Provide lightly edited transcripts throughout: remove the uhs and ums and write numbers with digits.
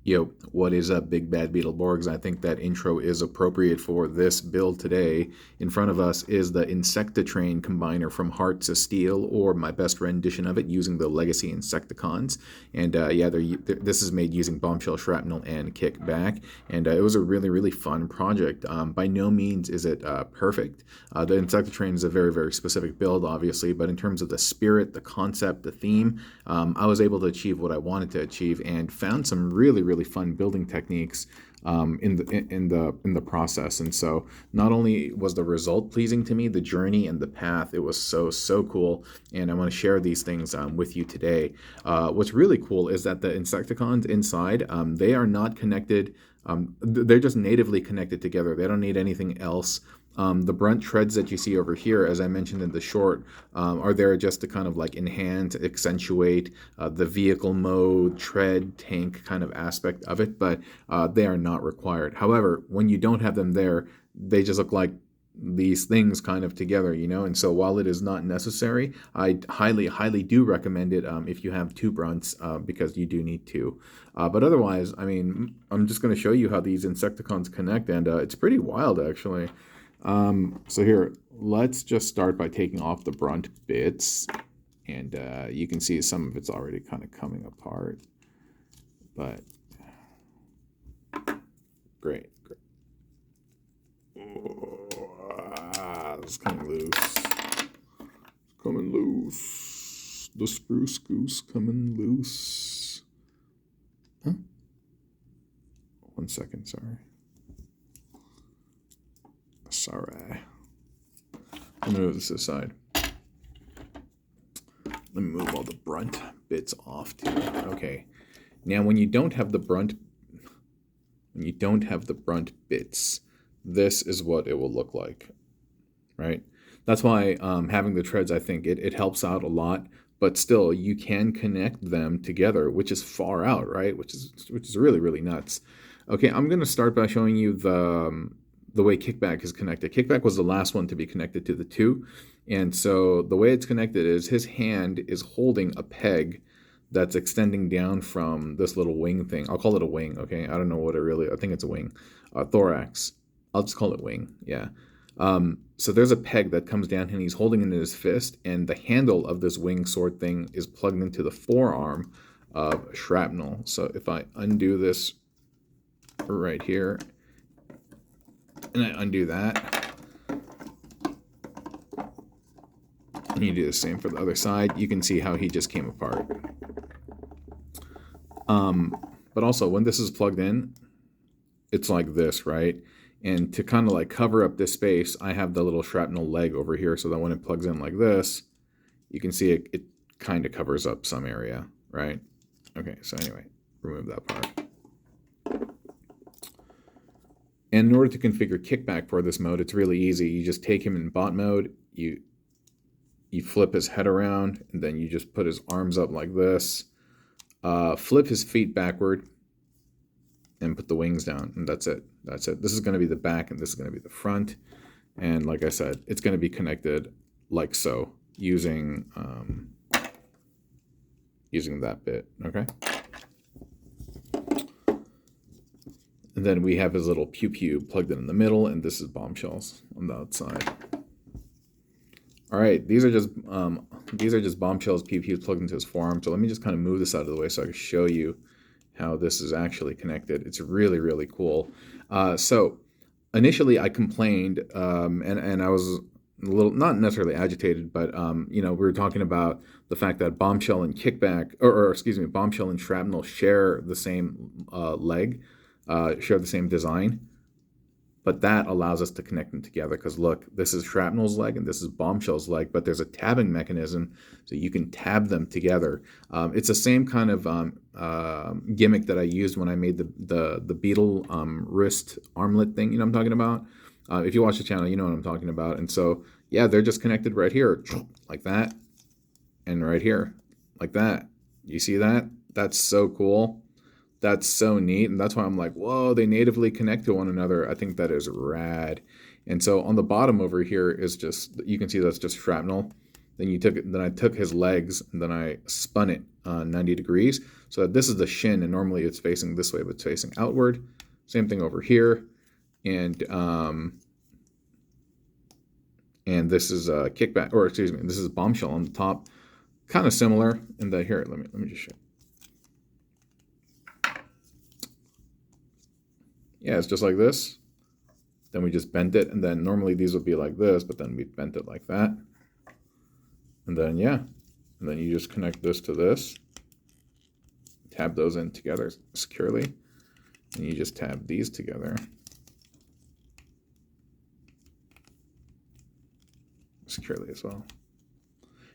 Yo, what is up, Big Bad Beetleborgs? I think that intro is appropriate for this build today. In front of us is the Insectrain combiner from Hearts of Steel, or my best rendition of it using the Legacy Insecticons. And yeah, this is made using Bombshell, Shrapnel, and Kickback. And it was a really, really fun project. By no means is it perfect. The Insectrain is a very, very specific build, obviously, but in terms of the spirit, the concept, the theme, I was able to achieve what I wanted to achieve and found some really, really fun building techniques in the process. And so not only was the result pleasing to me, the journey and the path, it was so cool. And I want to share these things with you today. What's really cool is that the Insecticons inside, they are not connected. They're just natively connected together. They don't need anything else. The brunt treads that you see over here, as I mentioned in the short, are there just to kind of like enhance, accentuate the vehicle mode, tread, tank kind of aspect of it, but they are not required. However, when you don't have them there, they just look like these things kind of together, you know. And so while it is not necessary, I highly do recommend it if you have two brunts, because you do need two. But otherwise, I mean, I'm just going to show you how these Insecticons connect, and it's pretty wild, actually. So here, let's just start by taking off the brunt bits, and you can see some of it's already kind of coming apart, but great. It's coming loose. It's coming loose. The spruce goose coming loose. Huh? 1 second, sorry. Sorry. Let me move this aside. Let me move all the brunt bits off too. Okay. Now, when you don't have the brunt bits, this is what it will look like, right? That's why having the treads, I think it helps out a lot. But still, you can connect them together, which is far out, right? Which is really, really nuts. Okay, I'm gonna start by showing you the way Kickback is connected. Kickback was the last one to be connected to the two. And so the way it's connected is his hand is holding a peg that's extending down from this little wing thing. I'll call it a wing, okay? I don't know what I think it's a wing. Thorax. I'll just call it wing, yeah. So there's a peg that comes down and he's holding it in his fist, and the handle of this wing sword thing is plugged into the forearm of Shrapnel. So if I undo this right here, and I undo that, and you do the same for the other side, you can see how he just came apart. But also, when this is plugged in, it's like this, right? And to kind of like cover up this space, I have the little Shrapnel leg over here, so that when it plugs in like this, you can see it kind of covers up some area, right? Okay, so anyway, remove that part. And in order to configure Kickback for this mode, it's really easy. You just take him in bot mode, you flip his head around, and then you just put his arms up like this, flip his feet backward, and put the wings down, and that's it. That's it. This is going to be the back, and this is going to be the front. And like I said, it's going to be connected like so, using that bit, okay? And then we have his little pew-pew plugged in the middle, and this is Bombshells on the outside. All right, these are just Bombshells, pew-pews plugged into his forearm. So let me just kind of move this out of the way so I can show you how this is actually connected. It's really, really cool. So initially I complained, and I was a little, not necessarily agitated, but you know, we were talking about the fact that Bombshell and Kickback, or excuse me, Bombshell and Shrapnel share the same leg, share the same design, but that allows us to connect them together, because look, this is Shrapnel's leg and this is Bombshell's leg, but there's a tabbing mechanism, so you can tab them together. It's the same kind of gimmick that I used when I made the Beetle wrist armlet thing, you know what I'm talking about? If you watch the channel, you know what I'm talking about. And so, yeah, they're just connected right here, like that, and right here, like that. You see that? That's so cool. That's so neat, and that's why I'm like, whoa, they natively connect to one another. I think that is rad. And so on the bottom over here is just, you can see that's just Shrapnel. Then I took his legs, and then I spun it 90 degrees. So this is the shin, and normally it's facing this way, but it's facing outward. Same thing over here. And this is a kickback, or excuse me, this is bombshell on the top. Kind of similar in that here. Let me just show you. Yeah, it's just like this. Then we just bent it, and then normally these would be like this, but then we bent it like that. And then yeah, and then you just connect this to this. Tab those in together securely, and you just tab these together securely as well.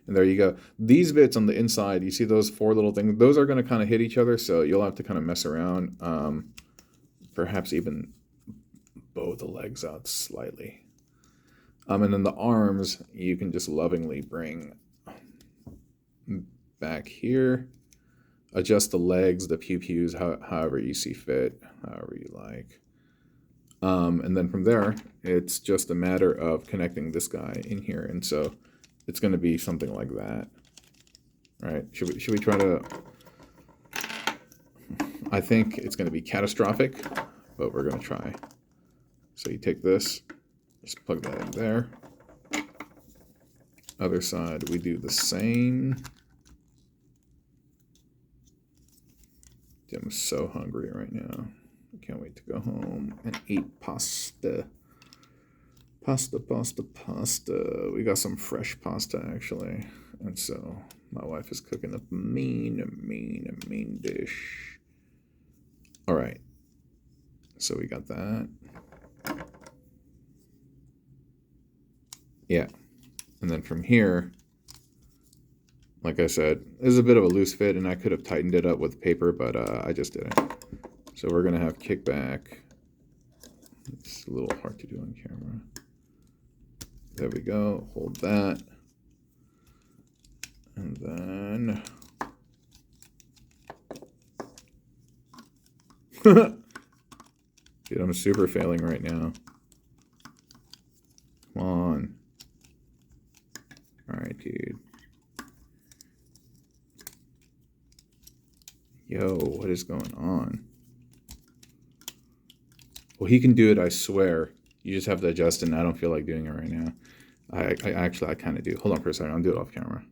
And there you go. These bits on the inside, you see those 4 little things? Those are going to kind of hit each other, so you'll have to kind of mess around. Perhaps even bow the legs out slightly. And then the arms, you can just lovingly bring back here. Adjust the legs, the pew-pews, however you see fit, however you like. And then from there, it's just a matter of connecting this guy in here. And so it's going to be something like that. All right, should we try to... I think it's going to be catastrophic, but we're going to try. So you take this, just plug that in there. Other side, we do the same. I'm so hungry right now. I can't wait to go home and eat pasta. Pasta. We got some fresh pasta, actually. And so my wife is cooking up a mean dish. All right. So we got that. Yeah. And then from here, like I said, this is a bit of a loose fit, and I could have tightened it up with paper, but I just didn't. So we're going to have kickback. It's a little hard to do on camera. There we go. Hold that. And then... Dude, I'm super failing right now. Come on. All right, dude. Yo, what is going on? Well, he can do it, I swear. You just have to adjust it, and I don't feel like doing it right now. I kind of do. Hold on for a second. I'll do it off camera.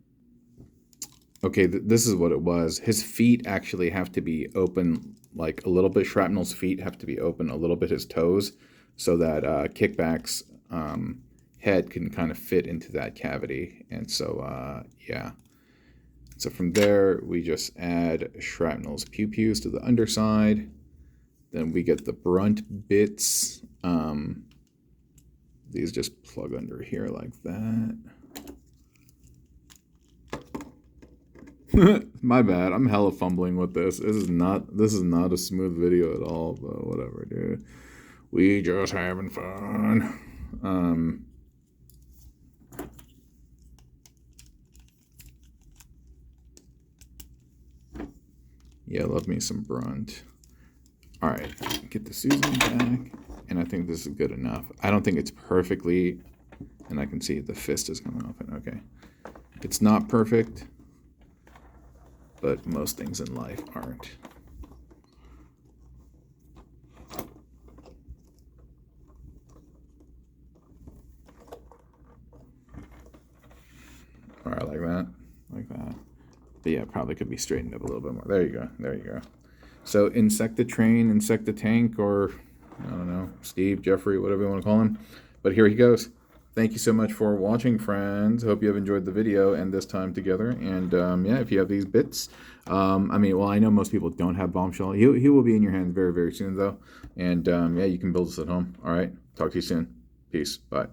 Okay, this is what it was. His feet actually have to be open, like a little bit. Shrapnel's feet have to be open a little bit, his toes, so that Kickback's head can kind of fit into that cavity. And so, yeah. So from there, we just add Shrapnel's pew-pews to the underside. Then we get the brunt bits. These just plug under here like that. My bad. I'm hella fumbling with this. This is not a smooth video at all, but whatever, dude. We just having fun. Yeah, love me some brunt. All right, get the Susan back, and I think this is good enough. I don't think it's perfectly, and I can see the fist is coming off it. Okay, it's not perfect, but most things in life aren't. All right, like that. But yeah, probably could be straightened up a little bit more. There you go. So Insectrain, Insectatank, or I don't know, Steve, Jeffrey, whatever you want to call him. But here he goes. Thank you so much for watching, friends. Hope you have enjoyed the video and this time together. And yeah, if you have these bits, I mean, well, I know most people don't have Bombshell. He will be in your hands very, very soon, though. And yeah, you can build this at home. All right. Talk to you soon. Peace. Bye.